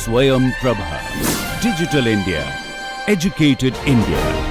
Swayam Prabha. Digital India. Educated India.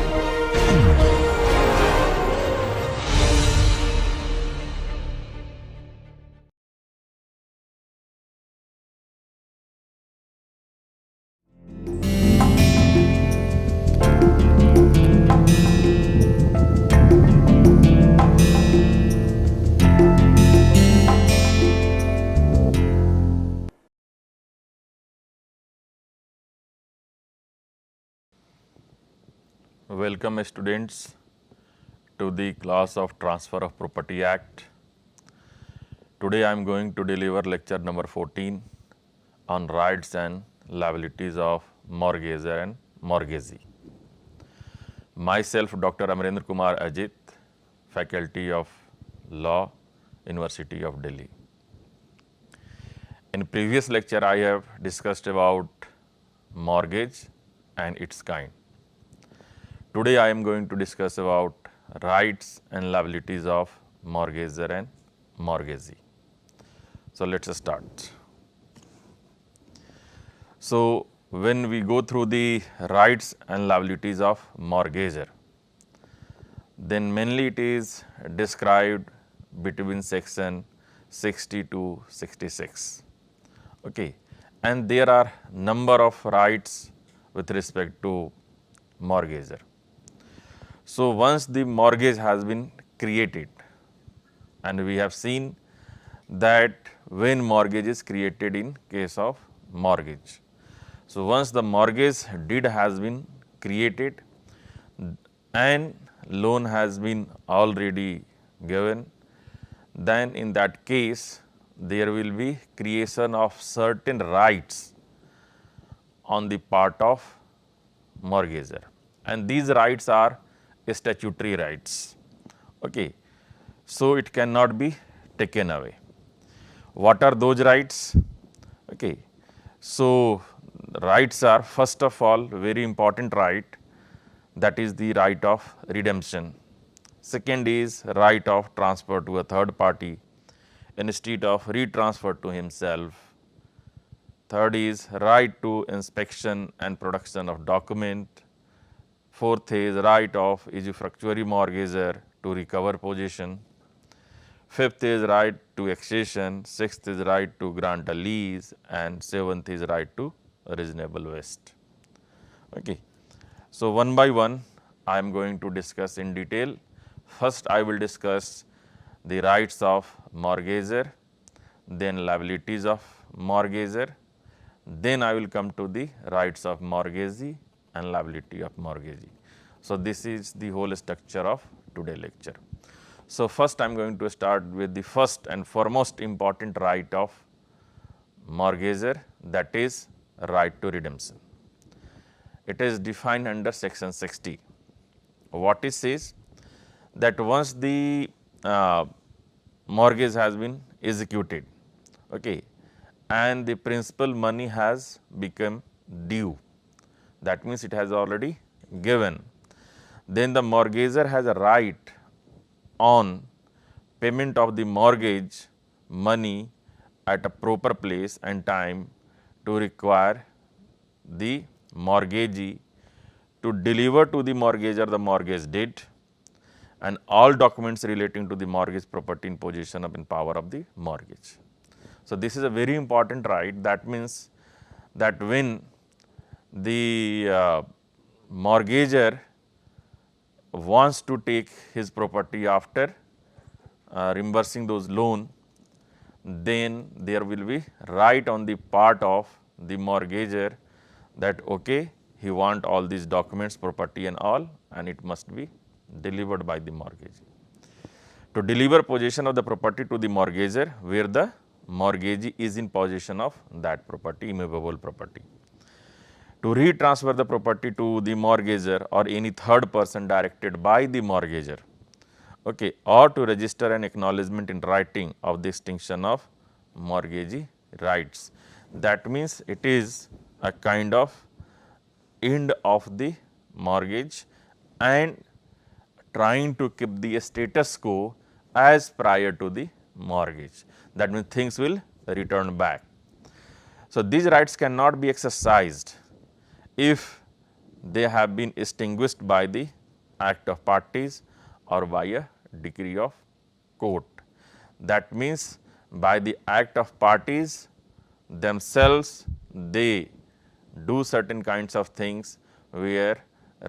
Welcome students to the class of Transfer of Property Act. Today I am going to deliver lecture number 14 on rights and liabilities of mortgagor and mortgagee. Myself Dr. Amarendra Kumar Ajit, Faculty of Law, University of Delhi. In previous lecture I have discussed about mortgage and its kind. Today I am going to discuss about rights and liabilities of mortgagor and mortgagee. So let us start. So when we go through the rights and liabilities of mortgagor, then mainly it is described between section 60 to 66. Okay, and there are number of rights with respect to mortgagor. So once the mortgage has been created, and we have seen that when mortgage is created in case of mortgage. So once the mortgage deed has been created and loan has been already given, then in that case there will be creation of certain rights on the part of mortgagor, and these rights are statutory rights. Okay. So it cannot be taken away. What are those rights? Okay. So rights are, first of all, very important right, that is the right of redemption. Second is right of transfer to a third party instead of retransfer to himself. Third is right to inspection and production of document. Fourth is right of usufructuary mortgagor to recover possession. Fifth is right to accession. Sixth is right to grant a lease, and seventh is right to a reasonable waste. Okay. So one by one I am going to discuss in detail. First I will discuss the rights of mortgagor, then liabilities of mortgagor, then I will come to the rights of mortgagee and liability of mortgagee. So this is the whole structure of today's lecture. So first I am going to start with the first and foremost important right of mortgagor, that is right to redemption. It is defined under section 60. What it says, that once the mortgage has been executed, okay, and the principal money has become due, that means it has already given, then the mortgagor has a right on payment of the mortgage money at a proper place and time to require the mortgagee to deliver to the mortgagor the mortgage deed and all documents relating to the mortgage property in possession of in power of the mortgage. So this is a very important right. That means that when the mortgagor wants to take his property after reimbursing those loan, then there will be right on the part of the mortgagor that okay, he want all these documents, property and all, and it must be delivered by the mortgagee. To deliver possession of the property to the mortgagor where the mortgagee is in possession of that property, immovable property. To retransfer the property to the mortgagor or any third person directed by the mortgagor, okay, or to register an acknowledgement in writing of the extinction of mortgagee rights. That means it is a kind of end of the mortgage and trying to keep the status quo as prior to the mortgage. That means things will return back. So, these rights cannot be exercised if they have been extinguished by the act of parties or by a decree of court. That means, by the act of parties themselves, they do certain kinds of things where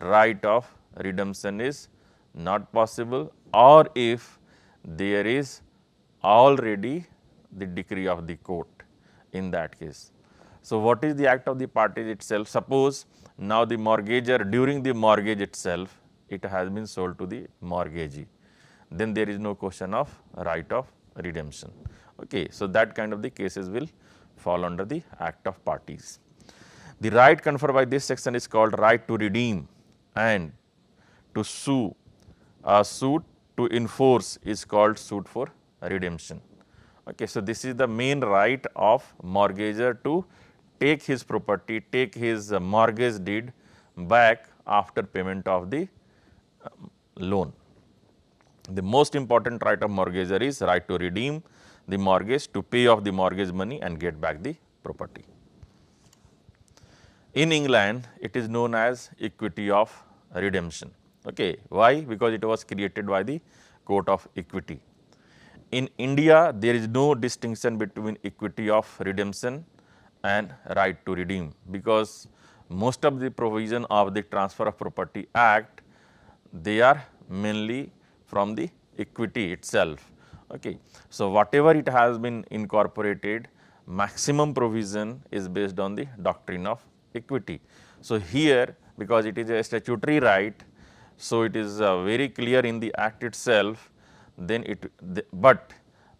right of redemption is not possible, or if there is already the decree of the court in that case. So, what is the act of the parties itself? Suppose now the mortgagor, during the mortgage itself, it has been sold to the mortgagee, then there is no question of right of redemption. Okay. So, that kind of the cases will fall under the act of parties. The right conferred by this section is called right to redeem, and to sue, a suit to enforce is called suit for redemption. Okay. So, this is the main right of mortgagor to take his property, take his mortgage deed back after payment of the loan. The most important right of mortgagor is right to redeem the mortgage, to pay off the mortgage money and get back the property. In England, it is known as equity of redemption. Okay. Why? Because it was created by the court of equity. In India, there is no distinction between equity of redemption and right to redeem, because most of the provision of the Transfer of Property Act, they are mainly from the equity itself. Okay. So, whatever it has been incorporated, maximum provision is based on the doctrine of equity. So, here because it is a statutory right, so it is very clear in the act itself, then but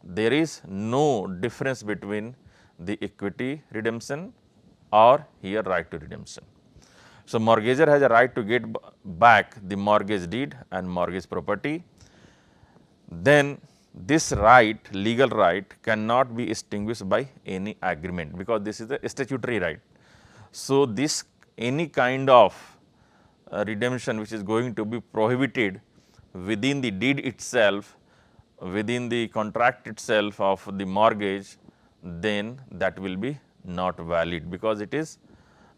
there is no difference between the equity redemption or here right to redemption. So, mortgagor has a right to get back the mortgage deed and mortgage property. Then this right, legal right, cannot be extinguished by any agreement, because this is a statutory right. So, this any kind of redemption which is going to be prohibited within the deed itself, within the contract itself of the mortgage, then that will be not valid, because it is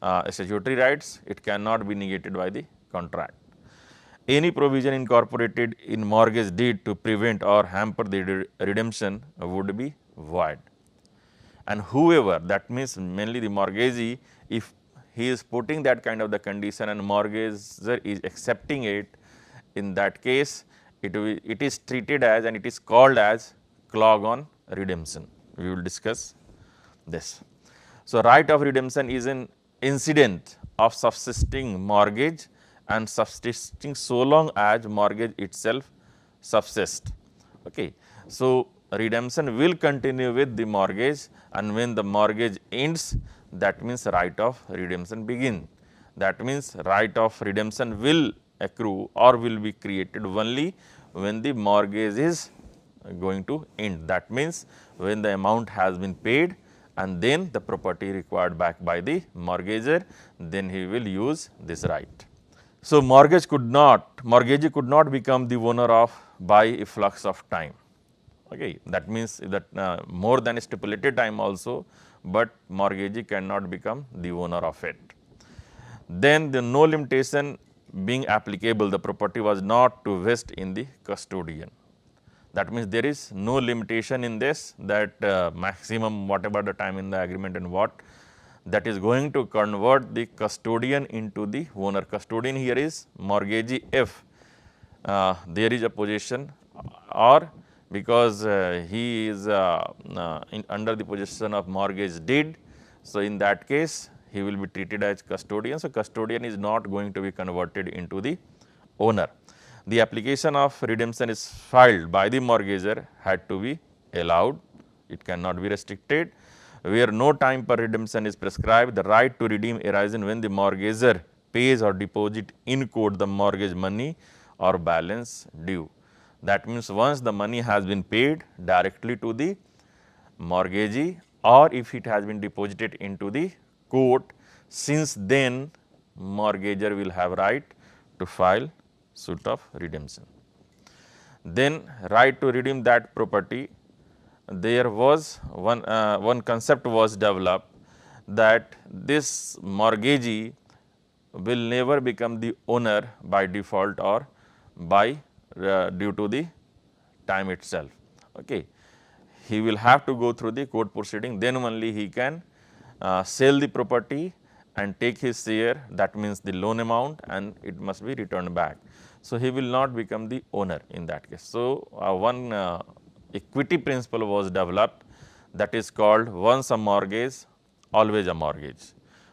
statutory rights, it cannot be negated by the contract. Any provision incorporated in mortgage deed to prevent or hamper the redemption would be void. And whoever, that means mainly the mortgagee, if he is putting that kind of the condition and mortgagor is accepting it, in that case it is treated as and it is called as clog on redemption. We will discuss this. So, right of redemption is an incident of subsisting mortgage and subsisting so long as mortgage itself subsists. Okay. So, redemption will continue with the mortgage, and when the mortgage ends, that means right of redemption begin. That means right of redemption will accrue or will be created only when the mortgage is going to end. That means when the amount has been paid and then the property required back by the mortgagor, then he will use this right. So, mortgagee could not become the owner of by a flux of time. Okay. That means that more than a stipulated time also, but mortgagee cannot become the owner of it. Then the no limitation being applicable, the property was not to vest in the custodian. That means there is no limitation in this, that maximum whatever the time in the agreement and what, that is going to convert the custodian into the owner. Custodian here is mortgagee if there is a possession, or because he is under the possession of mortgage deed. So, in that case he will be treated as custodian. So, custodian is not going to be converted into the owner. The application of redemption is filed by the mortgagor had to be allowed, it cannot be restricted. Where no time per redemption is prescribed, the right to redeem arises when the mortgagor pays or deposit in court the mortgage money or balance due. That means once the money has been paid directly to the mortgagee, or if it has been deposited into the court, since then mortgagor will have right to file suit of redemption. Then right to redeem that property, there was one concept was developed, that this mortgagee will never become the owner by default or by due to the time itself. Okay. He will have to go through the court proceeding, then only he can sell the property and take his share, that means the loan amount, and it must be returned back. So, he will not become the owner in that case. So, one equity principle was developed, that is called once a mortgage, always a mortgage.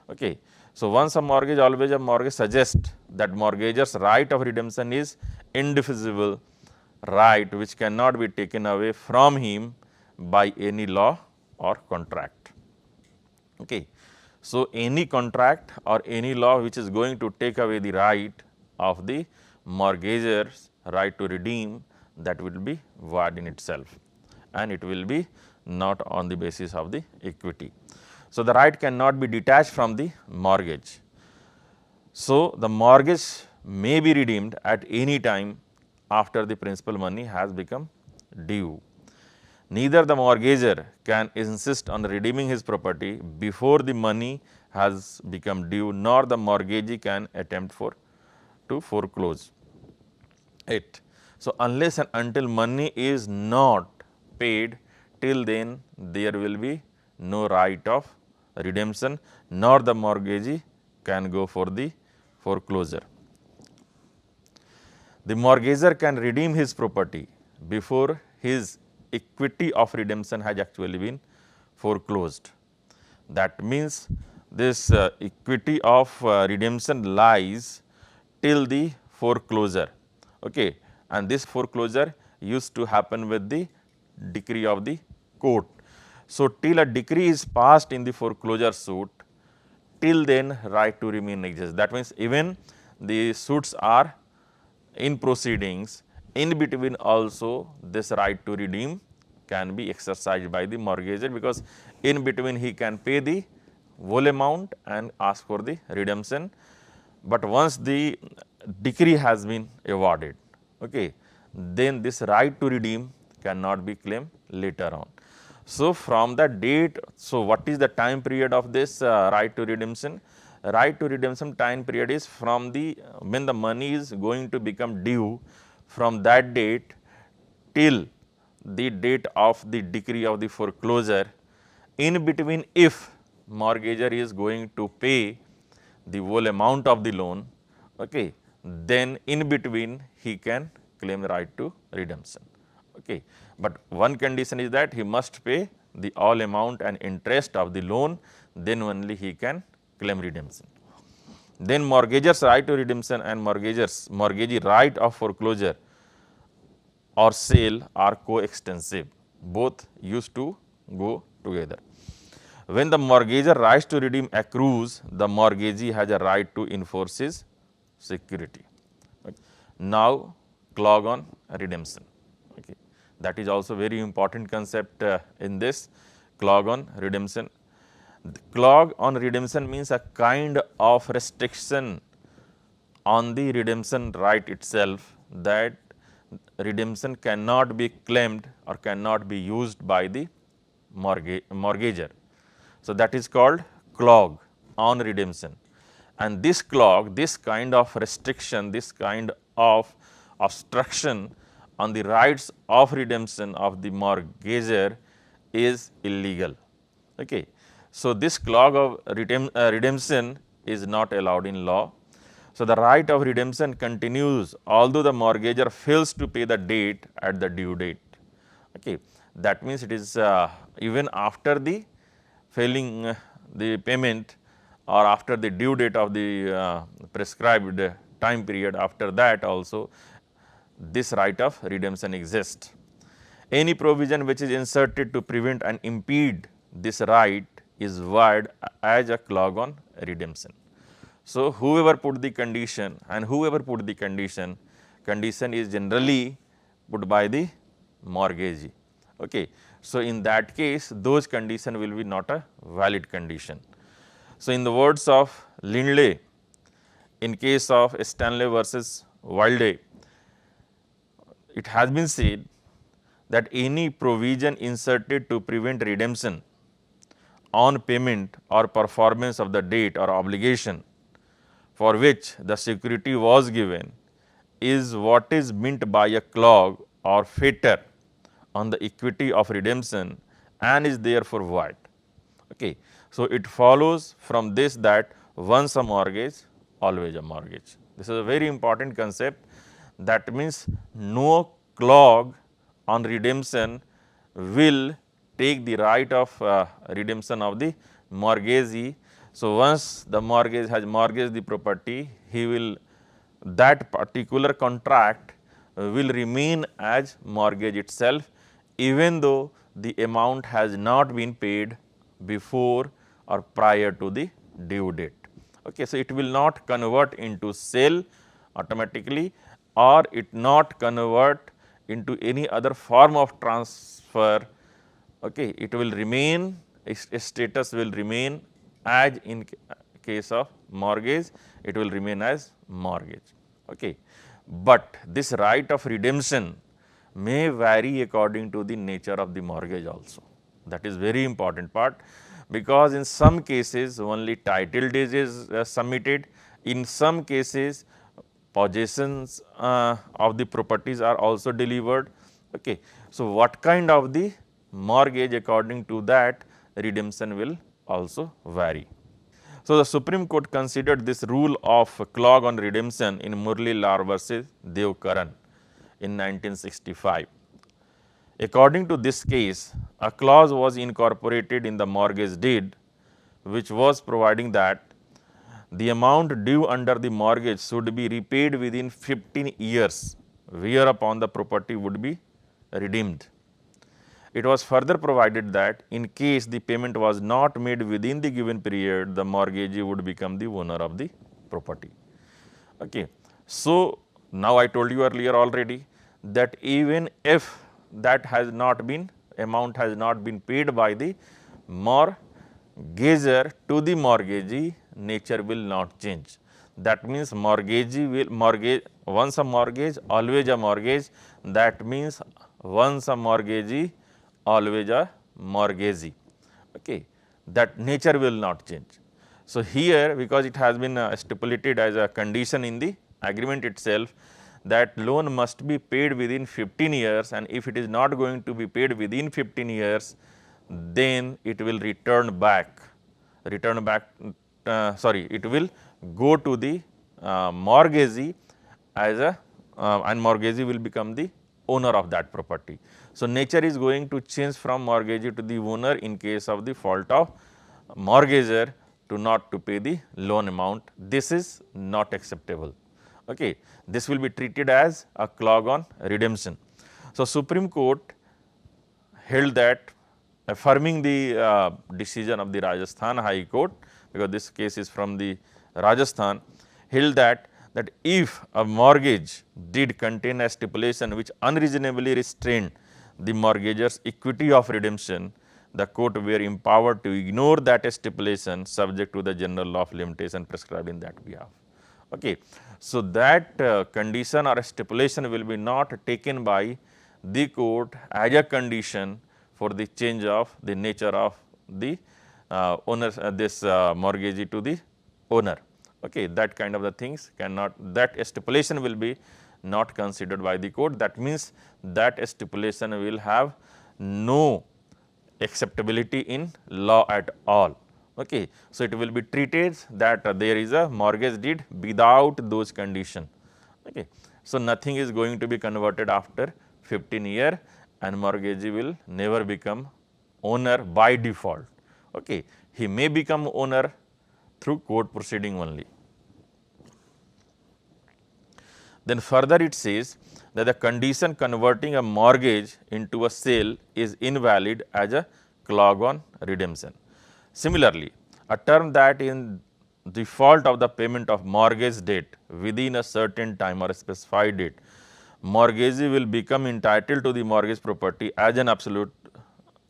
Okay. So, once a mortgage, always a mortgage suggests that mortgager's right of redemption is indefeasible right which cannot be taken away from him by any law or contract. Okay. So, any contract or any law which is going to take away the right of the mortgager's right to redeem, that will be void in itself, and it will be not on the basis of the equity. So, the right cannot be detached from the mortgage. So, the mortgage may be redeemed at any time after the principal money has become due. Neither the mortgagor can insist on redeeming his property before the money has become due, nor the mortgagee can attempt to foreclose it. So, unless and until money is not paid, till then there will be no right of redemption, nor the mortgagee can go for the foreclosure. The mortgagor can redeem his property before his equity of redemption has actually been foreclosed. That means, this equity of redemption lies till the foreclosure, okay. And this foreclosure used to happen with the decree of the court. So, till a decree is passed in the foreclosure suit, till then right to remain exists. That means, even the suits are in proceedings, in between also this right to redeem can be exercised by the mortgagor, because in between he can pay the whole amount and ask for the redemption. But once the decree has been awarded, okay, then this right to redeem cannot be claimed later on. So, from the date, so what is the time period of this right to redemption? Right to redemption time period is from the when the money is going to become due, from that date till the date of the decree of the foreclosure. In between, if mortgagor is going to pay the whole amount of the loan, okay, then in between he can claim the right to redemption. Okay. But one condition is that he must pay the all amount and interest of the loan, then only he can claim redemption. Then mortgagor's right to redemption and mortgagee right of foreclosure or sale are coextensive, both used to go together. When the mortgagor rights to redeem accrues, the mortgagee has a right to enforce his security. Okay. Now, clause on redemption. Okay. That is also very important concept in this clause on redemption. The clause on redemption means a kind of restriction on the redemption right itself, that redemption cannot be claimed or cannot be used by the mortgagor. So, that is called clause on redemption, and this clause, this kind of restriction, this kind of obstruction on the rights of redemption of the mortgagor is illegal. Okay. So, this clause of redemption is not allowed in law. So, the right of redemption continues although the mortgagor fails to pay the debt at the due date. Okay. That means, it is even after the failing the payment or after the due date of the prescribed time period, after that also this right of redemption exists. Any provision which is inserted to prevent and impede this right is void as a clause on redemption. So, whoever put the condition and whoever put the condition is generally put by the mortgagee. Okay. So, in that case, those condition will be not a valid condition. So, in the words of Lindley, in case of Stanley versus Wilde, it has been said that any provision inserted to prevent redemption on payment or performance of the debt or obligation for which the security was given is what is meant by a clause or fetter on the equity of redemption and is therefore void. Okay. So, it follows from this that once a mortgage, always a mortgage. This is a very important concept. That means, no clause on redemption will take the right of redemption of the mortgagee. So, once the mortgage has mortgaged the property, he will, that particular contract will remain as mortgage itself, even though the amount has not been paid before or prior to the due date. Okay. So, it will not convert into sale automatically, or it not convert into any other form of transfer. Okay. It will remain, its status will remain as in case of mortgage, it will remain as mortgage. Okay. But this right of redemption may vary according to the nature of the mortgage also. That is very important part, because in some cases only title deed is submitted, in some cases possessions of the properties are also delivered. Okay. So, what kind of the mortgage, according to that redemption will also vary. So, the Supreme Court considered this rule of clause on redemption in Murli Lal versus Devkaran in 1965. According to this case, a clause was incorporated in the mortgage deed, which was providing that the amount due under the mortgage should be repaid within 15 years, whereupon the property would be redeemed. It was further provided that in case the payment was not made within the given period, the mortgagee would become the owner of the property. Okay. So, now I told you earlier already that even if that has not been, amount has not been paid by the mortgager to the mortgagee, nature will not change. That means, mortgagee will mortgage, once a mortgage, always a mortgage. That means, once a mortgagee, always a mortgagee. Okay. That nature will not change. So, here because it has been stipulated as a condition in the agreement itself that loan must be paid within 15 years, and if it is not going to be paid within 15 years, then it will return back, it will go to the mortgagee as a and mortgagee will become the owner of that property. So, nature is going to change from mortgagee to the owner in case of the fault of mortgager to not to pay the loan amount. This is not acceptable. Okay. This will be treated as a clause on redemption. So, Supreme Court held that, affirming the decision of the Rajasthan High Court, because this case is from the Rajasthan, held that if a mortgage did contain a stipulation which unreasonably restrained the mortgager's equity of redemption, the court were empowered to ignore that stipulation subject to the general law of limitation prescribed in that behalf. Okay. So, that condition or stipulation will be not taken by the court as a condition for the change of the nature of the owner, this mortgagee to the owner. Okay. That kind of the things cannot, that stipulation will be not considered by the court. That means, that stipulation will have no acceptability in law at all. Okay. So, it will be treated that there is a mortgage deed without those conditions. Okay. So, nothing is going to be converted after 15 years, and mortgagee will never become owner by default. Okay. He may become owner through court proceeding only. Then further it says that the condition converting a mortgage into a sale is invalid as a clause on redemption. Similarly, a term that in default of the payment of mortgage debt within a certain time or a specified date, mortgagee will become entitled to the mortgage property as an absolute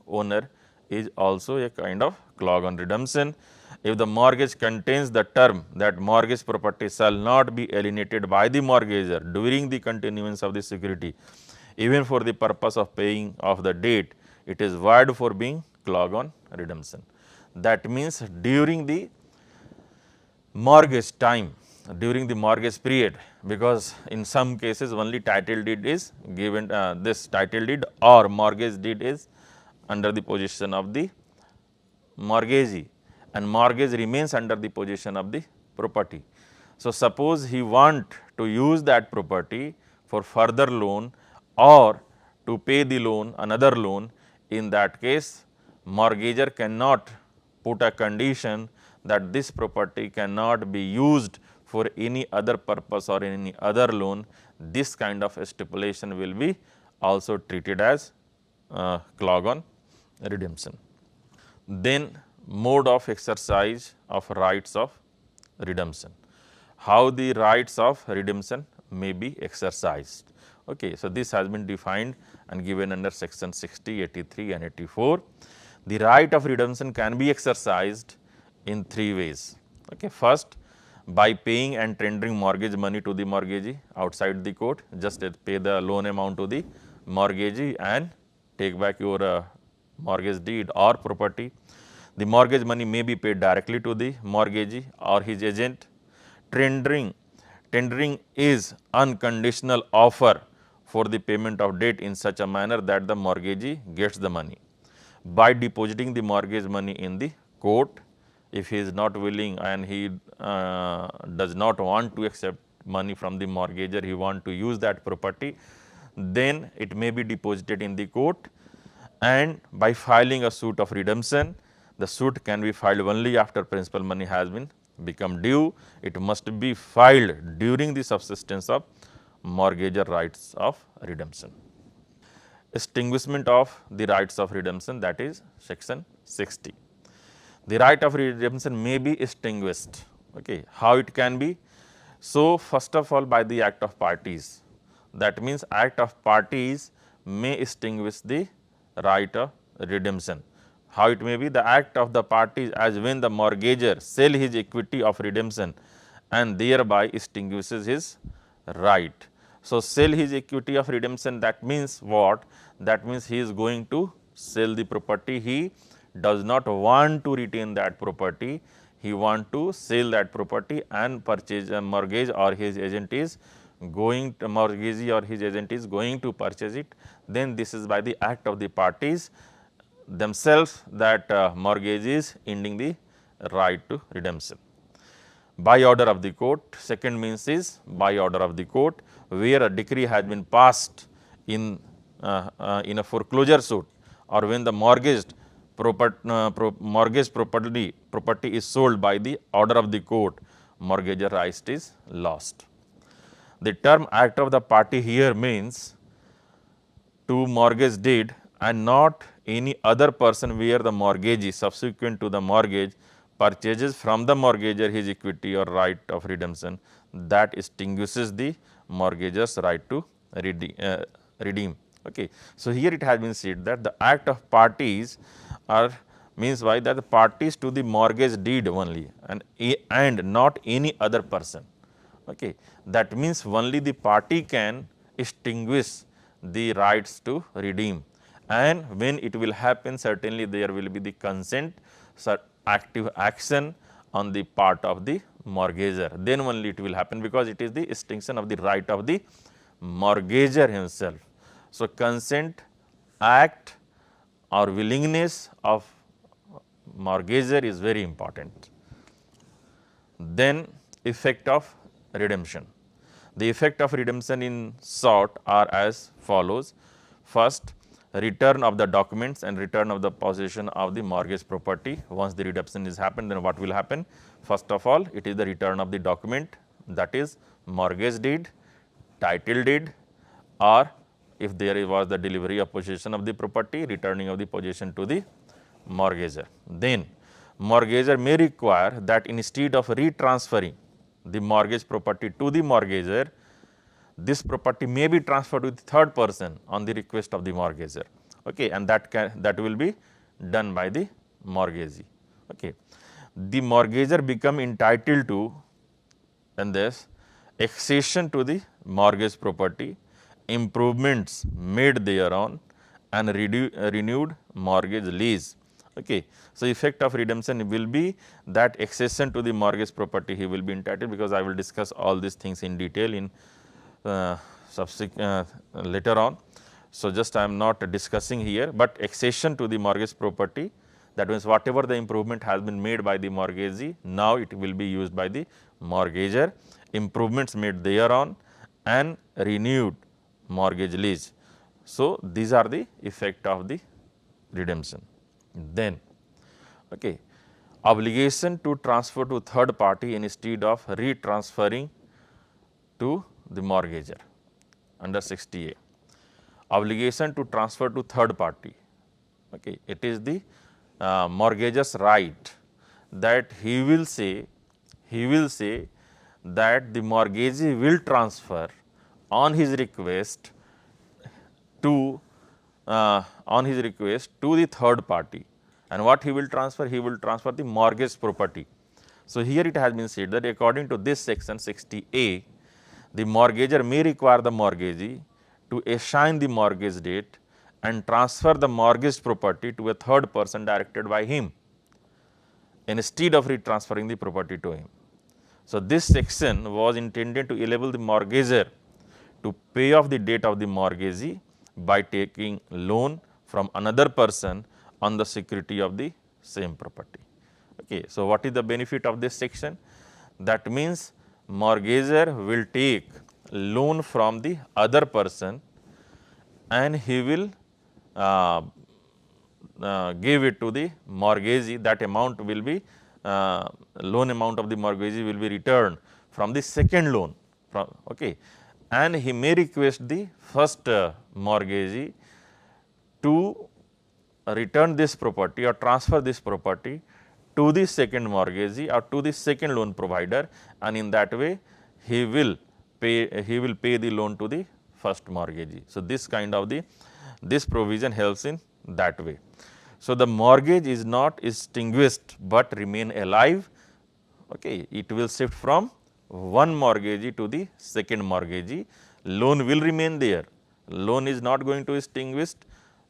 owner is also a kind of clause on redemption. If the mortgage contains the term that mortgage property shall not be alienated by the mortgager during the continuance of the security, even for the purpose of paying off the debt, it is void for being clause on redemption. That means during the mortgage time, during the mortgage period, because in some cases only title deed is given, this title deed or mortgage deed is under the possession of the mortgagee, and mortgage remains under the possession of the property. So, suppose he want to use that property for further loan or to pay the loan, another loan, in that case mortgagor cannot put a condition that this property cannot be used for any other purpose or any other loan. This kind of stipulation will be also treated as clause on redemption. Then mode of exercise of rights of redemption. How the rights of redemption may be exercised. Okay, so this has been defined and given under section 60, 83 and 84. The right of redemption can be exercised in three ways. Okay, first, by paying and tendering mortgage money to the mortgagee outside the court, just pay the loan amount to the mortgagee and take back your mortgage deed or property. The mortgage money may be paid directly to the mortgagee or his agent. Tendering is unconditional offer for the payment of debt in such a manner that the mortgagee gets the money. By depositing the mortgage money in the court, if he is not willing and he does not want to accept money from the mortgagor, he want to use that property, then it may be deposited in the court. And by filing a suit of redemption, the suit can be filed only after principal money has been become due. It must be filed during the subsistence of mortgagor rights of redemption. Extinguishment of the rights of redemption, that is section 60. The right of redemption may be extinguished. Okay. How it can be? So, first of all, by the act of parties. That means act of parties may extinguish the right of redemption. How it may be? The act of the parties, as when the mortgagor sell his equity of redemption and thereby extinguishes his right. So, sell his equity of redemption, that means what? That means he is going to sell the property. He does not want to retain that property. He want to sell that property and purchase a mortgage, or his agent is going to mortgagee or his agent is going to purchase it. Then this is by the act of the parties themselves that mortgage is ending the right to redemption. By order of the court, second means is by order of the court, where a decree has been passed in a foreclosure suit, or when the mortgaged property is sold by the order of the court, mortgagor right is lost. The term act of the party here means to mortgage deed and not any other person, where the mortgagee subsequent to the mortgage purchases from the mortgagor his equity or right of redemption, that extinguishes the mortgagor's right to redeem. Okay. So, here it has been said that the act of parties are means by that the parties to the mortgage deed only, and not any other person. Okay. That means only the party can extinguish the rights to redeem, and when it will happen, certainly there will be the consent, active action on the part of the mortgagor, then only it will happen, because it is the extinction of the right of the mortgagor himself. So, consent, act or willingness of mortgagor is very important. Then effect of redemption. The effect of redemption in short are as follows. First, return of the documents and return of the possession of the mortgage property. Once the redemption is happened, then what will happen? First of all, it is the return of the document, that is mortgage deed, title deed, or if there was the delivery of possession of the property, returning of the possession to the mortgagor. Then mortgagor may require that instead of retransferring the mortgage property to the mortgagor, this property may be transferred to the third person on the request of the mortgagor. Okay, and that will be done by the mortgagee. Okay. The mortgagor become entitled to, and this accession to the mortgage property, improvements made thereon, and renewed mortgage lease Okay. So, effect of redemption will be that accession to the mortgage property he will be entitled, because I will discuss all these things in detail in later on. So, just I am not discussing here, but accession to the mortgage property, that means whatever the improvement has been made by the mortgagee, now it will be used by the mortgager, improvements made thereon and renewed mortgage lease. So, these are the effect of the redemption. Then obligation to transfer to third party instead of retransferring to the mortgager under 60A. Obligation to transfer to third party. It is the mortgager's right that he will say that the mortgagee will transfer on his request to the third party, and what he will transfer? He will transfer the mortgage property. So, here it has been said that according to this section 60A, the mortgager may require the mortgagee to assign the mortgage debt and transfer the mortgage property to a third person directed by him instead of retransferring the property to him. So, this section was intended to enable the mortgager to pay off the debt of the mortgagee by taking loan from another person on the security of the same property. So, what is the benefit of this section? That means mortgager will take loan from the other person and he will give it to the mortgagee. That amount will be loan amount of the mortgagee will be returned from the second loan. And he may request the first mortgagee to return this property or transfer this property to the second mortgagee or to the second loan provider, and in that way he will pay the loan to the first mortgagee. So, this kind of this provision helps in that way. So, the mortgage is not extinguished, but remain alive. It will shift from one mortgagee to the second mortgagee. Loan will remain there. Loan is not going to extinguish.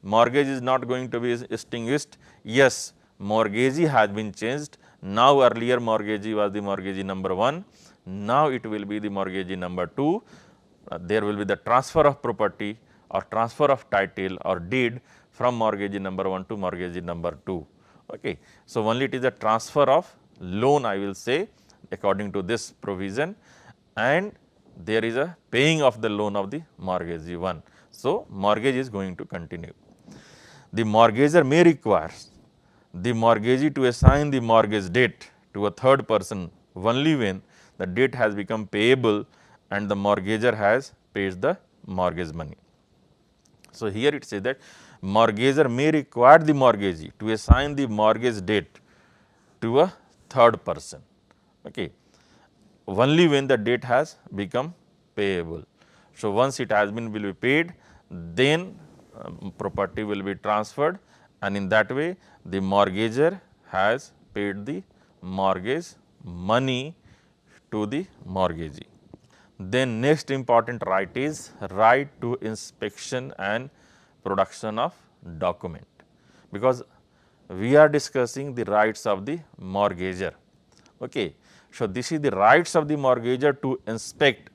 Mortgage is not going to be extinguished. Yes, mortgagee has been changed. Now, earlier mortgagee was the mortgagee number 1. Now, it will be the mortgagee number 2. There will be the transfer of property or transfer of title or deed from mortgagee number 1 to mortgagee number 2. So, only it is a transfer of loan, I will say, according to this provision, and there is a paying of the loan of the mortgagee 1. So, mortgage is going to continue. The mortgager may require the mortgagee to assign the mortgage debt to a third person only when the debt has become payable and the mortgager has paid the mortgage money. So, here it says that mortgager may require the mortgagee to assign the mortgage debt to a third person only when the debt has become payable. So, once it has been will be paid, then property will be transferred, and in that way the mortgager has paid the mortgage money to the mortgagee. Then next important right is right to inspection and production of document, because we are discussing the rights of the mortgager. So, this is the rights of the mortgager to inspect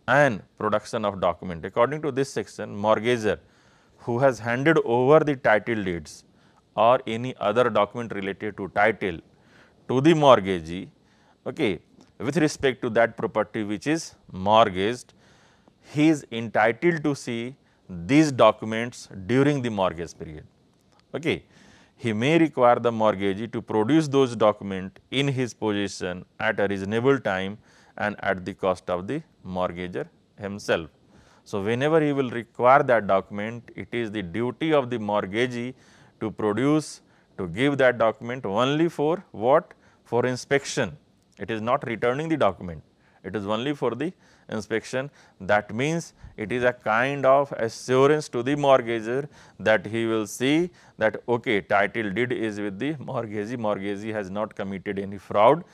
and production of document. According to this section, mortgager who has handed over the title deeds or any other document related to title to the mortgagee with respect to that property which is mortgaged, he is entitled to see these documents during the mortgage period. He may require the mortgagee to produce those documents in his possession at a reasonable time and at the cost of the mortgager himself. So, whenever he will require that document, it is the duty of the mortgagee to produce, to give that document only for what? For inspection. It is not returning the document, it is only for the inspection. That means, it is a kind of assurance to the mortgager that he will see that title deed is with the mortgagee has not committed any fraud.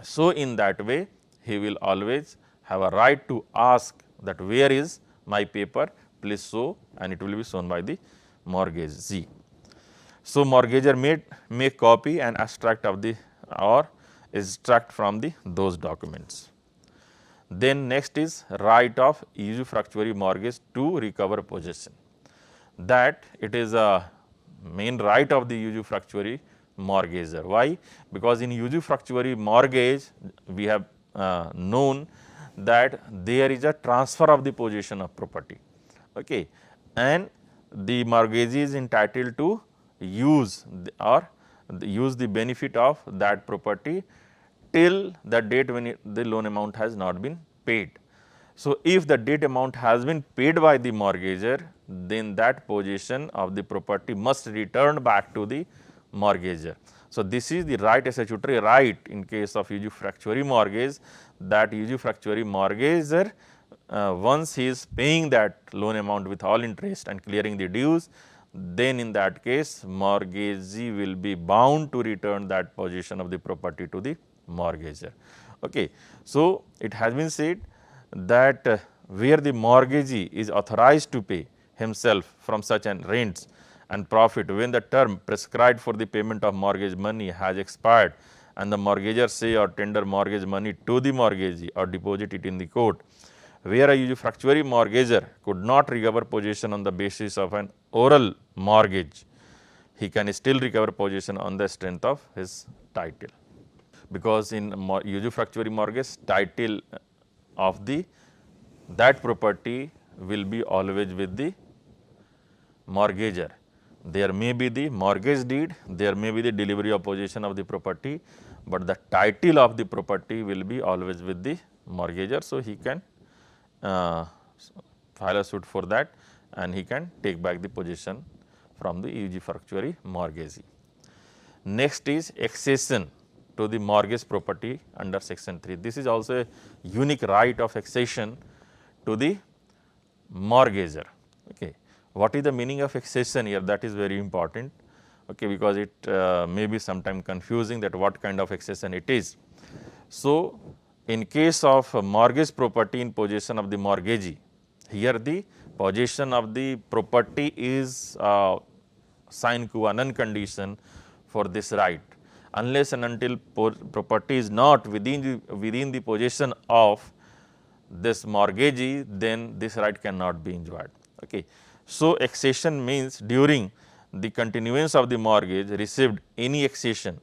So, in that way he will always have a right to ask that where is my paper, please show, and it will be shown by the mortgagee. So, mortgagor may make copy and abstract of the or extract from the those documents. Then next is right of usufructuary mortgage to recover possession. That it is a main right of the usufructuary mortgagor. Why? Because in usufructuary mortgage we have known that there is a transfer of the possession of property, okay, and the mortgagee is entitled to use use the benefit of that property till the date when the loan amount has not been paid. So, if the debt amount has been paid by the mortgagor, then that possession of the property must return back to the mortgagor. So, this is the right statutory right in case of usufructuary mortgage, that usufructuary mortgagor once he is paying that loan amount with all interest and clearing the dues, then in that case mortgagee will be bound to return that possession of the property to the mortgagor. Okay. So, it has been said that where the mortgagee is authorized to pay himself from such an rents and profit when the term prescribed for the payment of mortgage money has expired and the mortgagor say or tender mortgage money to the mortgagee or deposit it in the court, where a usufructuary mortgagor could not recover possession on the basis of an oral mortgage, he can still recover possession on the strength of his title. Because in usufructuary mortgage, title of the that property will be always with the mortgagor. There may be the mortgage deed, there may be the delivery of possession of the property, but the title of the property will be always with the mortgagor. So, he can file a suit for that and he can take back the possession from the usufructuary mortgagee. Next is accession to the mortgage property under section 3. This is also a unique right of accession to the mortgagor. Okay. What is the meaning of accession here? That is very important, okay, because it may be sometime confusing that what kind of accession it is. So, in case of mortgage property in possession of the mortgagee, here the possession of the property is sine qua non condition for this right. Unless and until property is not within the possession of this mortgagee, then this right cannot be enjoyed. Okay. So, accession means during the continuance of the mortgage received any accession,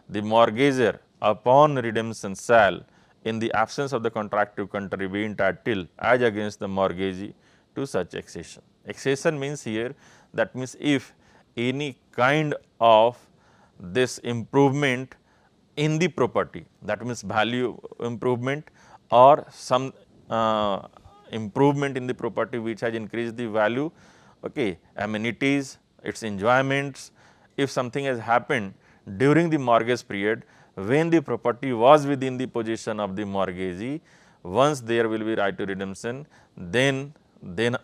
the mortgagor upon redemption shall, in the absence of the contractive country, be entitled as against the mortgagee to such accession. Accession means here, that means if any kind of this improvement in the property, that means value improvement or some improvement in the property which has increased the value, okay, amenities, its enjoyments, if something has happened during the mortgage period when the property was within the possession of the mortgagee, once there will be right to redemption, then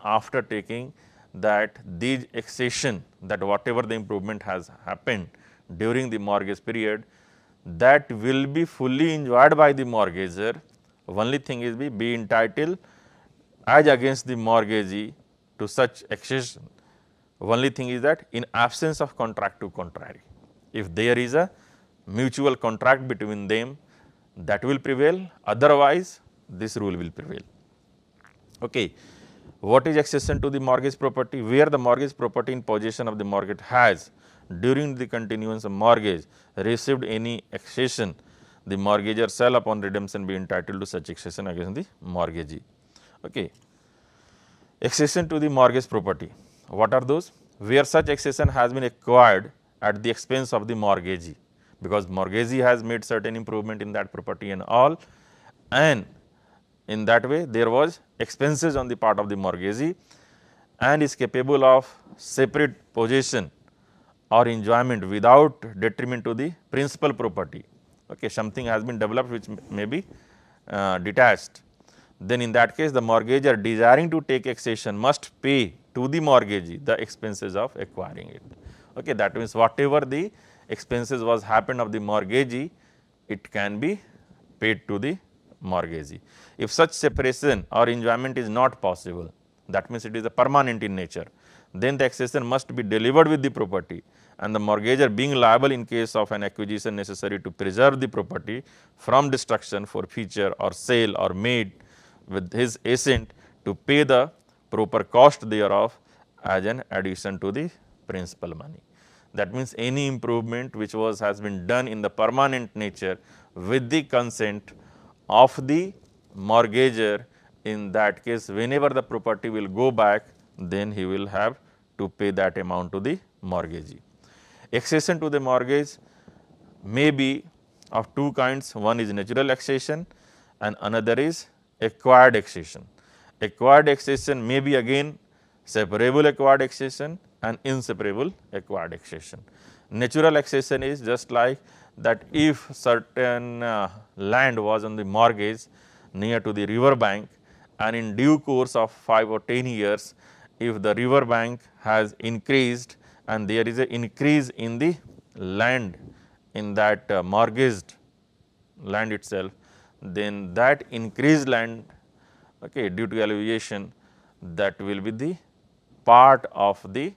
after taking that these accession, that whatever the improvement has happened during the mortgage period, that will be fully enjoyed by the mortgagor. Only thing is be entitled as against the mortgagee to such accession. Only thing is that in absence of contract to contrary, if there is a mutual contract between them, that will prevail, otherwise this rule will prevail. Okay. What is accession to the mortgage property? Where the mortgage property in possession of the mortgage has during the continuance of mortgage received any accession, the mortgagor shall upon redemption be entitled to such accession against the mortgagee. Okay. Accession to the mortgage property. What are those? Where such accession has been acquired at the expense of the mortgagee, because mortgagee has made certain improvement in that property and all, and in that way there was expenses on the part of the mortgagee and is capable of separate possession or enjoyment without detriment to the principal property. Okay. Something has been developed which may be detached. Then in that case the mortgagor desiring to take accession must pay to the mortgagee the expenses of acquiring it. Okay. That means whatever the expenses was happened of the mortgagee, it can be paid to the mortgagee. If such separation or enjoyment is not possible, that means it is a permanent in nature, then the accession must be delivered with the property and the mortgagor being liable in case of an acquisition necessary to preserve the property from destruction, forfeiture or sale, or made with his assent to pay the proper cost thereof as an addition to the principal money. That means, any improvement which has been done in the permanent nature with the consent of the mortgagor, in that case whenever the property will go back, then he will have to pay that amount to the mortgagee. Accession to the mortgage may be of two kinds. One is natural accession and another is acquired accession. Acquired accession may be again separable acquired accession and inseparable acquired accession. Natural accession is just like that if certain land was on the mortgage near to the river bank, and in due course of 5 or 10 years, if the river bank has increased and there is an increase in the land in that mortgaged land itself, then that increased land, okay, due to elevation, that will be the part of the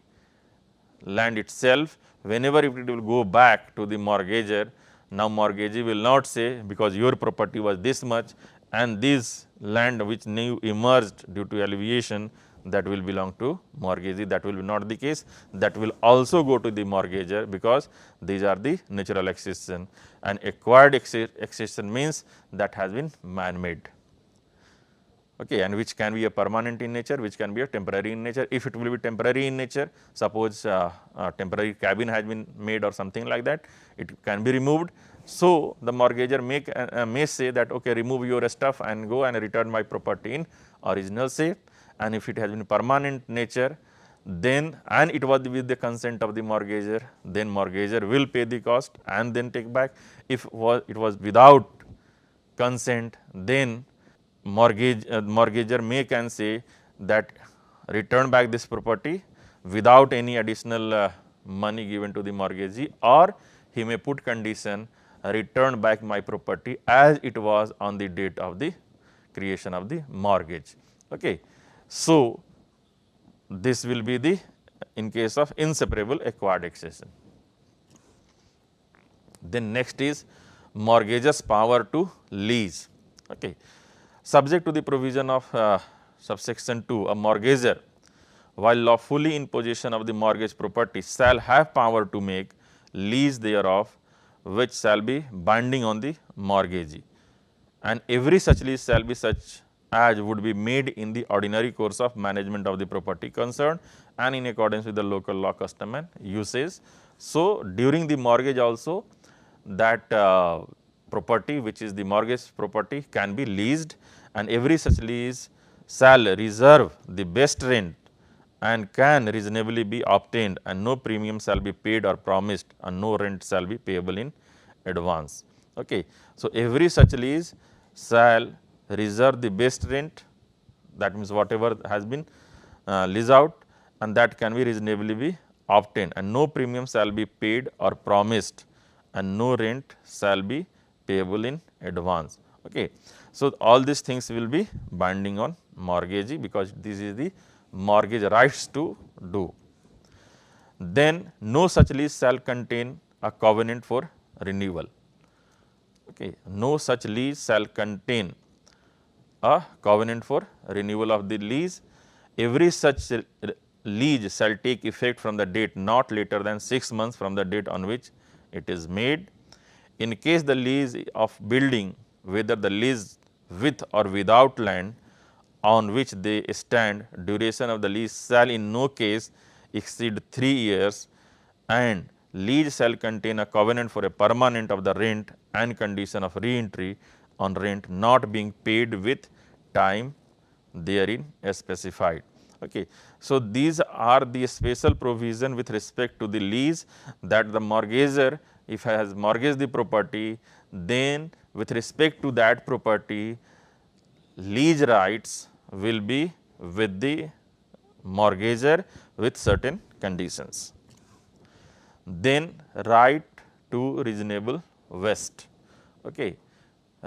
land itself. Whenever it will go back to the mortgagor, now mortgagee will not say, because your property was this much and this land which new emerged due to elevation, that will belong to mortgagee. That will be not the case. That will also go to the mortgagor, because these are the natural accession, and acquired accession means that has been man-made, okay, and which can be a permanent in nature, which can be a temporary in nature. If it will be temporary in nature, suppose a temporary cabin has been made or something like that, it can be removed. So, the mortgagor may say that, okay, remove your stuff and go and return my property in original shape. And if it has been permanent nature, then, and it was with the consent of the mortgagor, then mortgagor will pay the cost and then take back. If it was without consent, then mortgagor can say that return back this property without any additional money given to the mortgagee, or he may put condition, return back my property as it was on the date of the creation of the mortgage. Okay. So, this will be the in case of inseparable acquired accession. Then next is mortgagor's power to lease. Okay. Subject to the provision of subsection 2, a mortgagor, while lawfully in possession of the mortgage property, shall have power to make lease thereof, which shall be binding on the mortgagee, and every such lease shall be such as would be made in the ordinary course of management of the property concerned and in accordance with the local law, custom and usage. So, during the mortgage also, that property which is the mortgage property can be leased, and every such lease shall reserve the best rent and can reasonably be obtained, and no premium shall be paid or promised, and no rent shall be payable in advance. Okay. So, every such lease shall reserve the best rent, that means whatever has been leased out, and that can be reasonably be obtained, and no premium shall be paid or promised, and no rent shall be payable in advance. Okay. So, all these things will be binding on mortgagee, because this is the mortgage rights to do. Then no such lease shall contain a covenant for renewal. Okay. No such lease shall contain a covenant for renewal of the lease. Every such lease shall take effect from the date not later than 6 months from the date on which it is made. In case the lease of building, whether the lease with or without land on which they stand, duration of the lease shall in no case exceed 3 years, and lease shall contain a covenant for a permanent of the rent and condition of re-entry on rent not being paid with time therein specified. Okay. So, these are the special provision with respect to the lease, that the mortgagor, if he has mortgaged the property, then with respect to that property, lease rights will be with the mortgagor with certain conditions. Then right to reasonable waste. Okay.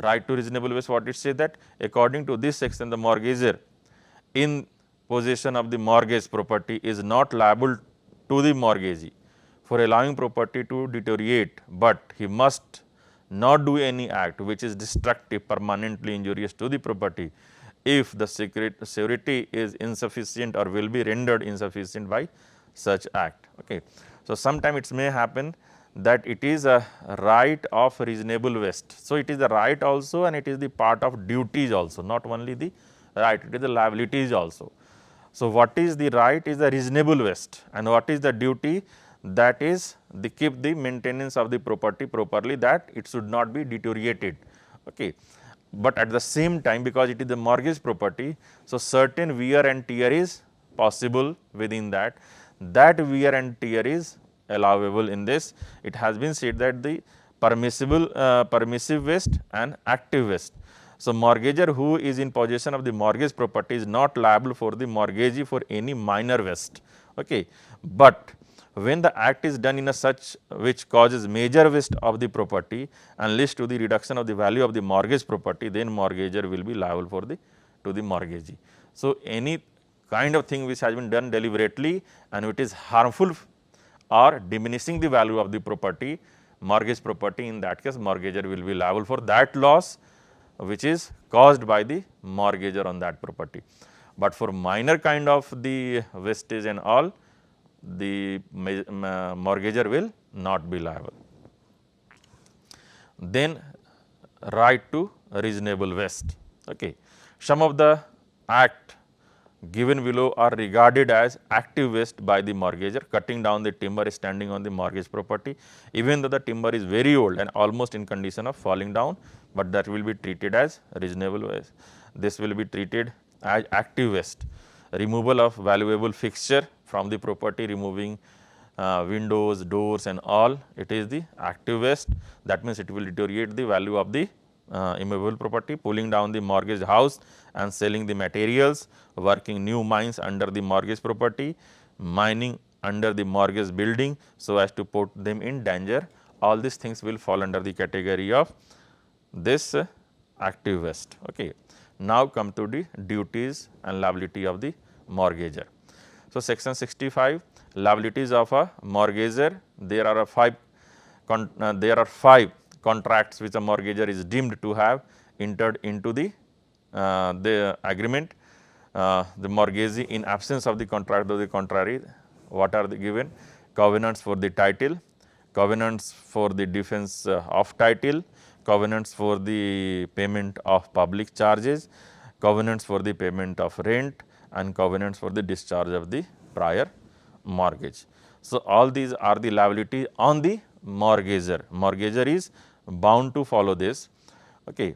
Right to reasonable waste, what it says, that according to this section, the mortgagor in possession of the mortgage property is not liable to the mortgagee for allowing property to deteriorate, but he must not do any act which is destructive, permanently injurious to the property, if the security is insufficient or will be rendered insufficient by such act. Okay. So, sometime it may happen that it is a right of reasonable vest. So, it is the right also and it is the part of duties also, not only the right, it is the liabilities also. So, what is the right is the reasonable vest, and what is the duty, that is the keep the maintenance of the property properly, that it should not be deteriorated. Okay. But at the same time, because it is the mortgage property, so certain wear and tear is possible within that. That wear and tear is allowable in this. It has been said that the permissive waste and active waste. So, mortgagor who is in possession of the mortgage property is not liable for the mortgagee for any minor waste. Okay. But when the act is done in a such which causes major waste of the property and leads to the reduction of the value of the mortgage property, then mortgagor will be liable for the to the mortgagee. So, any kind of thing which has been done deliberately and it is harmful or diminishing the value of the property, mortgage property, in that case mortgagor will be liable for that loss which is caused by the mortgagor on that property. But for minor kind of the wastage and all, the mortgagor will not be liable. Then right to reasonable waste. Okay. Some of the act given below are regarded as active waste by the mortgagor, cutting down the timber standing on the mortgage property, even though the timber is very old and almost in condition of falling down, but that will be treated as reasonable waste. This will be treated as active waste. Removal of valuable fixture from the property, removing windows, doors and all, it is the active waste. That means, it will deteriorate the value of the immovable property. Pulling down the mortgage house and selling the materials, working new mines under the mortgage property, mining under the mortgage building so as to put them in danger, all these things will fall under the category of this active waste. Okay. Now, come to the duties and liability of the mortgagor. So, section 65, liabilities of a mortgagor. There are five contracts which a mortgagor is deemed to have entered into the agreement. The mortgagee, in absence of the contract of the contrary, what are the given? Covenants for the title, covenants for the defense of title, covenants for the payment of public charges, covenants for the payment of rent and covenants for the discharge of the prior mortgage. So, all these are the liability on the mortgagor. Mortgagor is bound to follow this. Okay.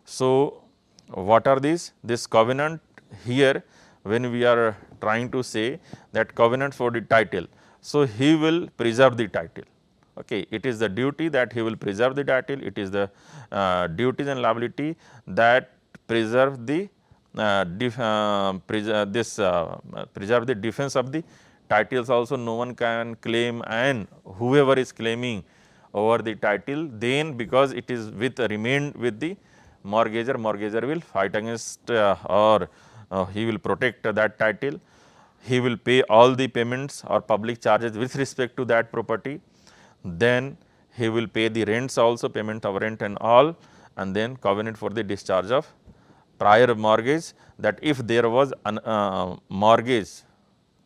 So, what are these? This covenant here, when we are trying to say that covenant for the title. So, he will preserve the title. Okay. It is the duty that he will preserve the title. It is the duties and liability that preserve the preserve the defense of the titles also. No one can claim, and whoever is claiming over the title, then because it is remained with the mortgagor, mortgagor will fight against or he will protect that title. He will pay all the payments or public charges with respect to that property. Then he will pay the rents also, payment of rent and all, and then covenant for the discharge of prior mortgage, that if there was a mortgage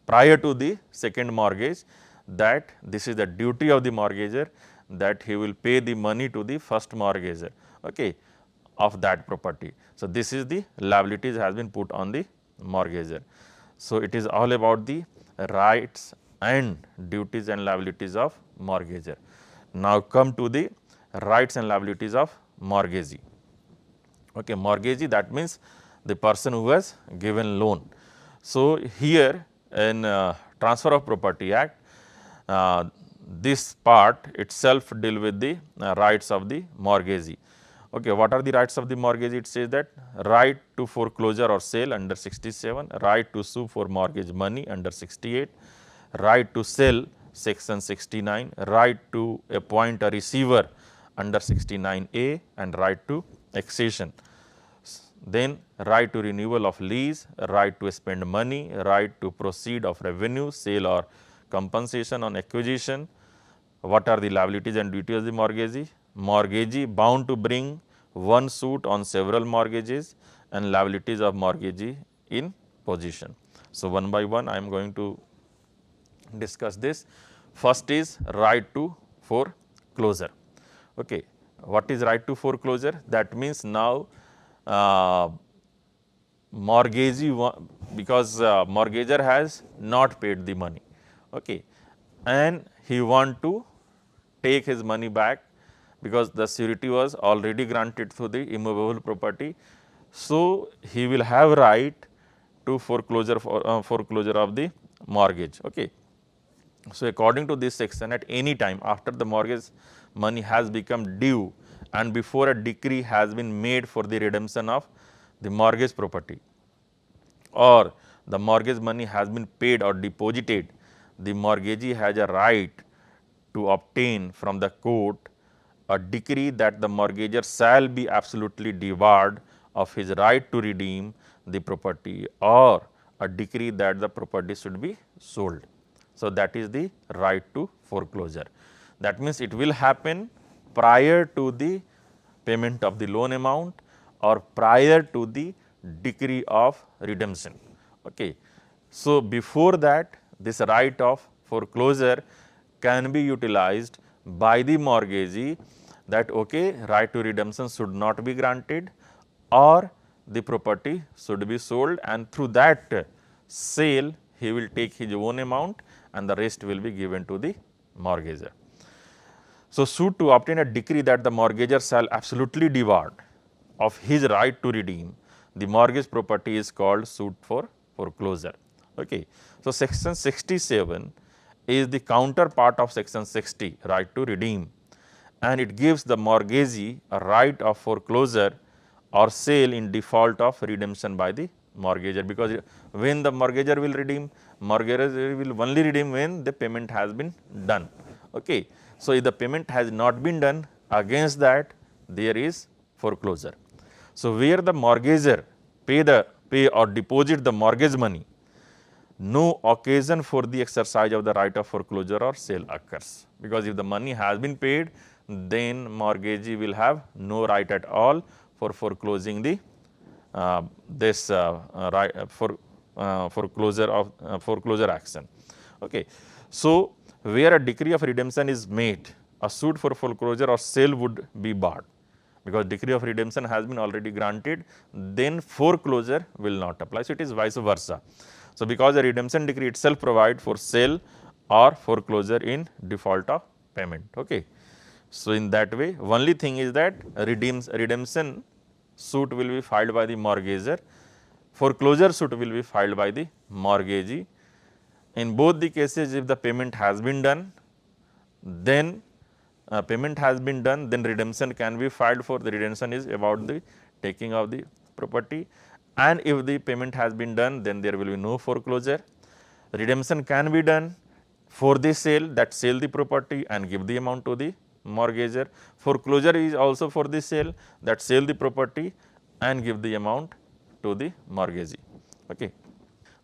prior to the second mortgage, that this is the duty of the mortgagor, that he will pay the money to the first mortgagor, okay, of that property. So, this is the liabilities has been put on the mortgagor. So, it is all about the rights and duties and liabilities of mortgagor. Now, come to the rights and liabilities of mortgagee. Okay, mortgagee, that means the person who has given loan. So, here in Transfer of Property Act, this part itself deal with the rights of the mortgagee. Okay, what are the rights of the mortgagee? It says that right to foreclosure or sale under 67, right to sue for mortgage money under 68, right to sell section 69, right to appoint a receiver under 69A, and right to accession. Then right to renewal of lease, right to spend money, right to proceed of revenue, sale or compensation on acquisition, What are the liabilities and duties of the mortgagee? Mortgagee bound to bring one suit on several mortgages and liabilities of mortgagee in possession. So, one by one I am going to discuss this. First is right to foreclosure. Okay. What is right to foreclosure? That means now mortgagee, because mortgager has not paid the money, okay, and he want to take his money back because the surety was already granted through the immovable property. So, he will have right to foreclosure foreclosure of the mortgage. Okay. So, according to this section, at any time after the mortgage money has become due and before a decree has been made for the redemption of the mortgage property, or the mortgage money has been paid or deposited, the mortgagee has a right to obtain from the court a decree that the mortgagor shall be absolutely debarred of his right to redeem the property, or a decree that the property should be sold. So, that is the right to foreclosure. That means, it will happen prior to the payment of the loan amount or prior to the decree of redemption. Okay. So, before that, this right of foreclosure can be utilized by the mortgagee, that okay, right to redemption should not be granted or the property should be sold, and through that sale he will take his own amount and the rest will be given to the mortgagor. So, suit to obtain a decree that the mortgagor shall absolutely debarred of his right to redeem the mortgage property is called suit for foreclosure. Okay. So, section 67 is the counterpart of section 60, right to redeem, and it gives the mortgagee a right of foreclosure or sale in default of redemption by the mortgagor, because when the mortgagor will redeem, mortgagor will only redeem when the payment has been done. Okay. So, if the payment has not been done, against that there is foreclosure. So, where the mortgagor pay or deposit the mortgage money, no occasion for the exercise of the right of foreclosure or sale occurs, because if the money has been paid, then mortgagee will have no right at all for foreclosing the right for foreclosure action. Okay. So, where a decree of redemption is made, a suit for foreclosure or sale would be barred, because decree of redemption has been already granted, then foreclosure will not apply. So, it is vice versa. So, because the redemption decree itself provide for sale or foreclosure in default of payment. Okay. So, in that way, only thing is that redemption suit will be filed by the mortgagor, foreclosure suit will be filed by the mortgagee. In both the cases, if the payment has been done, then then redemption can be filed for. The redemption is about the taking of the property, and if the payment has been done, then there will be no foreclosure. Redemption can be done for the sale, that sell the property and give the amount to the mortgagor. Foreclosure is also for the sale, that sell the property and give the amount to the mortgagee. Okay.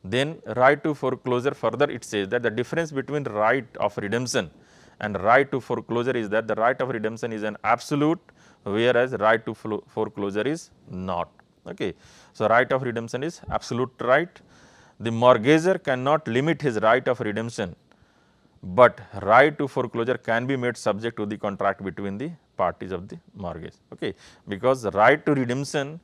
Then right to foreclosure, further it says that the difference between right of redemption and right to foreclosure is that the right of redemption is an absolute, whereas right to foreclosure is not. Okay. So, right of redemption is absolute right. The mortgagor cannot limit his right of redemption, but right to foreclosure can be made subject to the contract between the parties of the mortgage. Okay. Because the right to redemption,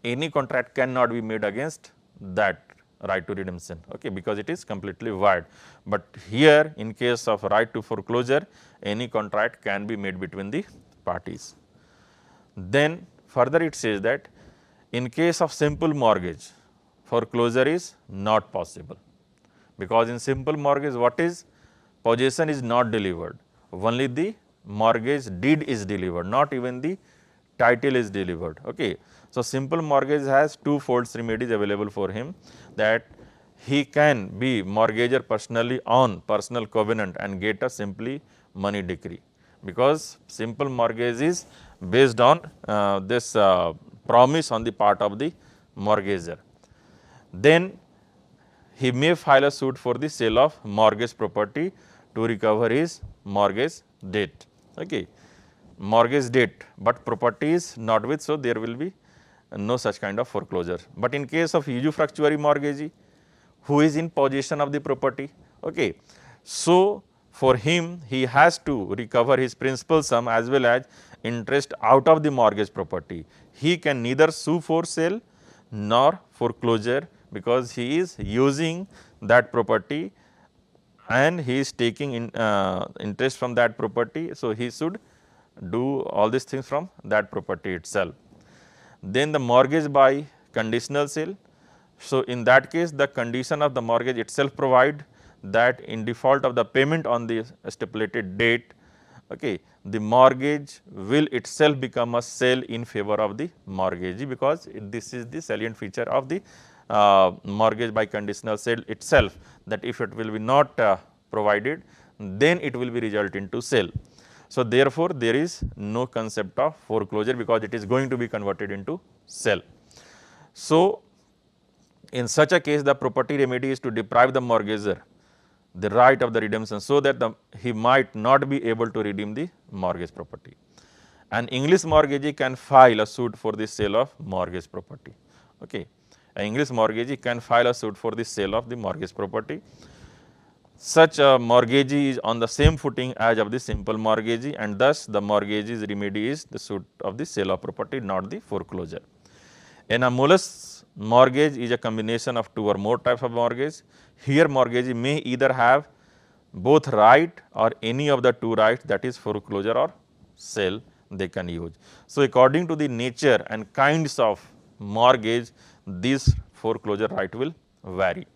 any contract cannot be made against that right to redemption, okay, because it is completely void. But here, in case of right to foreclosure, any contract can be made between the parties. Then further it says that in case of simple mortgage, foreclosure is not possible, because in simple mortgage, what is possession is not delivered, only the mortgage deed is delivered, not even the title is delivered. Okay. So, simple mortgage has two folds remedies available for him, that he can be mortgagor personally on personal covenant and get a simply money decree, because simple mortgage is based on this promise on the part of the mortgagor. Then he may file a suit for the sale of mortgage property to recover his mortgage debt. Okay. Mortgage debt, but property is not with, so there will be no such kind of foreclosure. But in case of usufructuary mortgagee, who is in possession of the property, okay, so for him he has to recover his principal sum as well as interest out of the mortgage property. He can neither sue for sale nor foreclosure, because he is using that property and he is taking interest from that property. So, he should do all these things from that property itself. Then the mortgage by conditional sale. So, in that case the condition of the mortgage itself provide that in default of the payment on the stipulated date, okay, the mortgage will itself become a sale in favor of the mortgagee, because this is the salient feature of the mortgage by conditional sale itself, that if it will be not provided, then it will be result into sale. So, therefore, there is no concept of foreclosure, because it is going to be converted into sale. So, in such a case the property remedy is to deprive the mortgagor the right of the redemption, so that he might not be able to redeem the mortgage property. An English mortgagee can file a suit for the sale of mortgage property. Okay. An English mortgagee can file a suit for the sale of the mortgage property. Such a mortgagee is on the same footing as of the simple mortgagee, and thus the mortgagee's remedy is the suit of the sale of property, not the foreclosure. An amorous mortgage is a combination of two or more types of mortgage. Here mortgagee may either have both right or any of the two rights, that is foreclosure or sale they can use. So, according to the nature and kinds of mortgage, this foreclosure right will vary.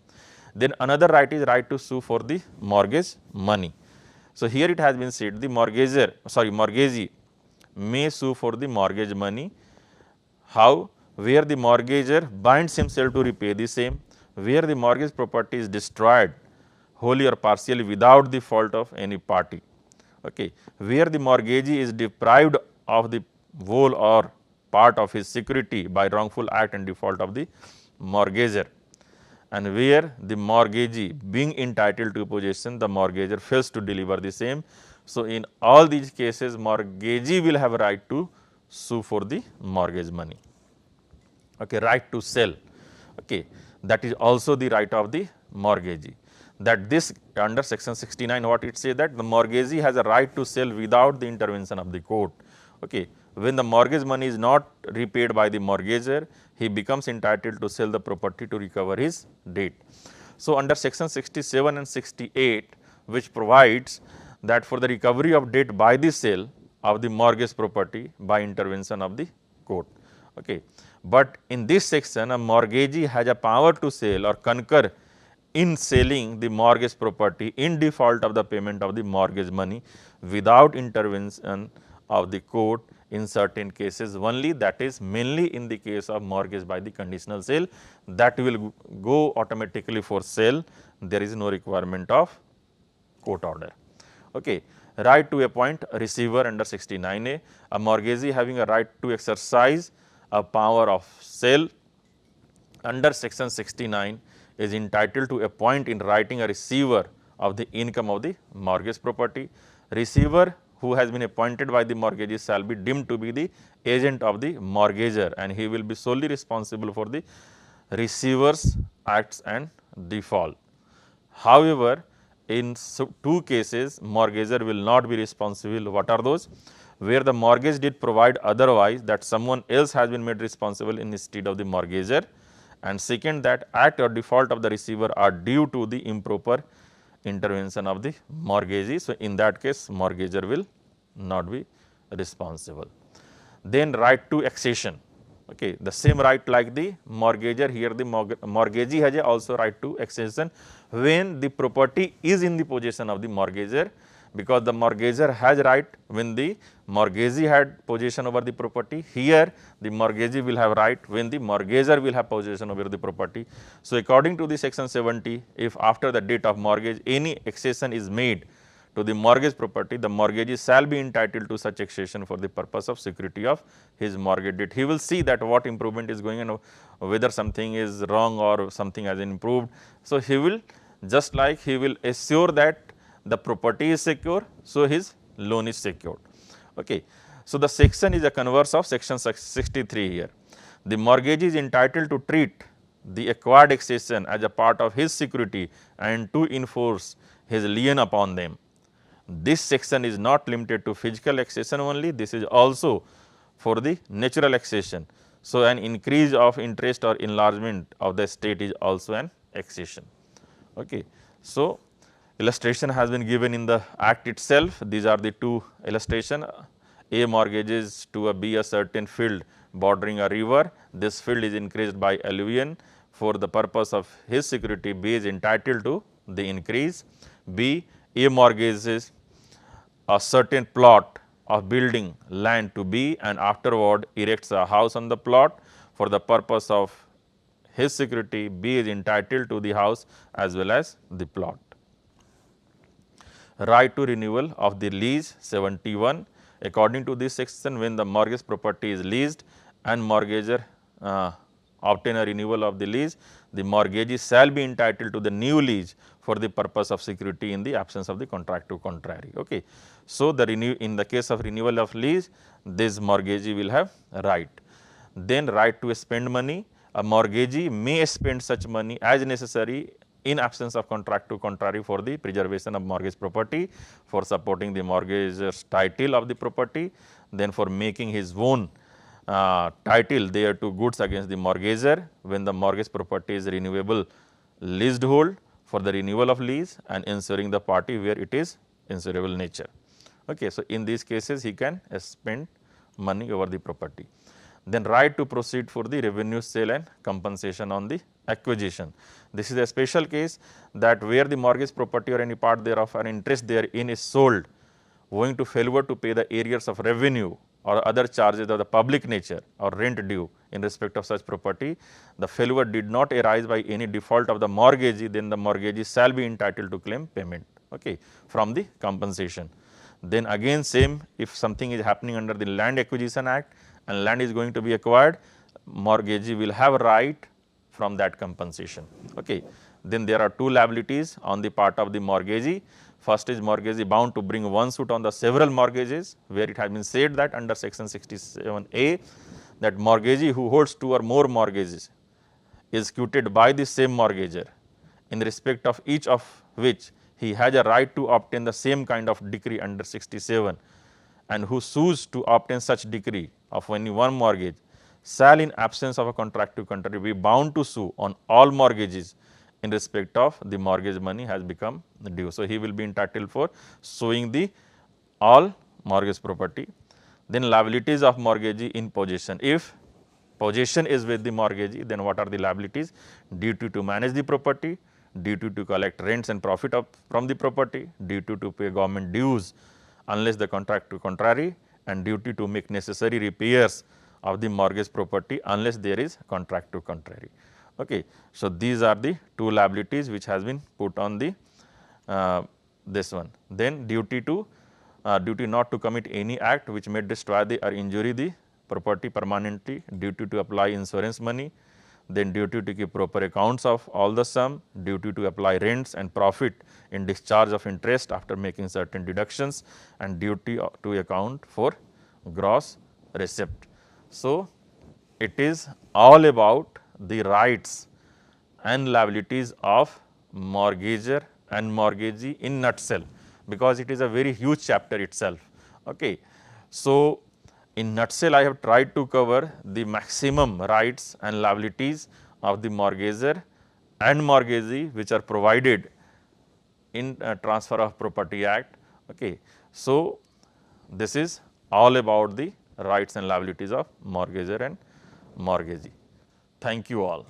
Then another right is right to sue for the mortgage money. So, here it has been said the mortgagee may sue for the mortgage money. How? Where the mortgagor binds himself to repay the same, where the mortgage property is destroyed wholly or partially without the fault of any party, okay, where the mortgagee is deprived of the whole or part of his security by wrongful act and default of the mortgagor, and where the mortgagee being entitled to possession, the mortgagor fails to deliver the same. So, in all these cases mortgagee will have a right to sue for the mortgage money. Okay, right to sell, okay, that is also the right of the mortgagee. That this under section 69 what it says, that the mortgagee has a right to sell without the intervention of the court. Okay. When the mortgage money is not repaid by the mortgagor, he becomes entitled to sell the property to recover his debt. So, under section 67 and 68, which provides that for the recovery of debt by the sale of the mortgage property by intervention of the court. Okay. But in this section a mortgagee has a power to sell or concur in selling the mortgage property in default of the payment of the mortgage money without intervention of the court in certain cases only, that is mainly in the case of mortgage by the conditional sale, that will go automatically for sale, there is no requirement of court order. Okay. Right to appoint a receiver under 69A, a mortgagee having a right to exercise a power of sale under section 69 is entitled to appoint in writing a receiver of the income of the mortgage property. Receiver who has been appointed by the mortgagee shall be deemed to be the agent of the mortgagor, and he will be solely responsible for the receiver's acts and default. However, in two cases mortgagor will not be responsible. What are those? Where the mortgage did provide otherwise, that someone else has been made responsible instead of the mortgagor, and second, that act or default of the receiver are due to the improper intervention of the mortgagee. So, in that case mortgagor will not be responsible. Then right to accession, okay, the same right like the mortgagor, here the mortgagee has also right to accession when the property is in the possession of the mortgagor, because the mortgagor has right when the mortgagee had possession over the property. Here the mortgagee will have right when the mortgagor will have possession over the property. So, according to the section 70, if after the date of mortgage any accession is made to the mortgage property, the mortgagee shall be entitled to such accession for the purpose of security of his mortgage debt. He will see that what improvement is going on, whether something is wrong or something has improved. So, he will just like he will assure that the property is secure, so his loan is secured. Okay. So, the section is a converse of section 63 here. The mortgagee is entitled to treat the acquired accession as a part of his security and to enforce his lien upon them. This section is not limited to physical accession only, this is also for the natural accession. So, an increase of interest or enlargement of the estate is also an accession. Okay. So, illustration has been given in the act itself. These are the two illustration. A mortgages to a certain field bordering a river. This field is increased by alluvion for the purpose of his security. B is entitled to the increase. B, A mortgages a certain plot of building land to B and afterward erects a house on the plot for the purpose of his security. B is entitled to the house as well as the plot. Right to renewal of the lease 71. According to this section, when the mortgage property is leased and mortgager obtain a renewal of the lease, the mortgagee shall be entitled to the new lease for the purpose of security in the absence of the contractu contrary. Okay. So, in the case of renewal of lease, this mortgagee will have right. Then right to spend money, a mortgagee may spend such money as necessary in absence of contractu contrary for the preservation of mortgage property, for supporting the mortgager's title of the property, then for making his own title thereto goods against the mortgager when the mortgage property is renewable leased hold for the renewal of lease and ensuring the party where it is insurable nature. Okay. So, in these cases he can spend money over the property. Then right to proceed for the revenue sale and compensation on the acquisition. This is a special case that where the mortgage property or any part thereof or interest therein is sold owing to failure to pay the arrears of revenue or other charges of the public nature or rent due in respect of such property, the failure did not arise by any default of the mortgagee, then the mortgagee shall be entitled to claim payment, okay, from the compensation. Then again same, if something is happening under the Land Acquisition Act and land is going to be acquired, mortgagee will have a right from that compensation. Okay. Then there are two liabilities on the part of the mortgagee. First is mortgagee bound to bring one suit on the several mortgages, where it has been said that under section 67A that mortgagee who holds two or more mortgages is suited by the same mortgager, in respect of each of which he has a right to obtain the same kind of decree under 67, and who sues to obtain such decree of only one mortgage shall in absence of a contractu contrary be bound to sue on all mortgages in respect of the mortgage money has become due. So, he will be entitled for suing the all mortgage property. Then liabilities of mortgagee in possession. If possession is with the mortgagee, then what are the liabilities? Duty to manage the property, duty to collect rents and profit from the property, duty to pay government dues unless the contractu contrary, and duty to make necessary repairs of the mortgage property unless there is contractu contrary. Okay. So, these are the two liabilities which has been put on the this one. Then duty not to commit any act which may destroy or injure the property permanently, duty to apply insurance money, then duty to keep proper accounts of all the sum, duty to apply rents and profit in discharge of interest after making certain deductions, and duty to account for gross receipt. So, it is all about the rights and liabilities of mortgager and mortgagee in nutshell, because it is a very huge chapter itself. Okay. So, in nutshell I have tried to cover the maximum rights and liabilities of the mortgager and mortgagee which are provided in Transfer of Property Act. Okay. So, this is all about the rights and liabilities of mortgager and mortgagee. Thank you all.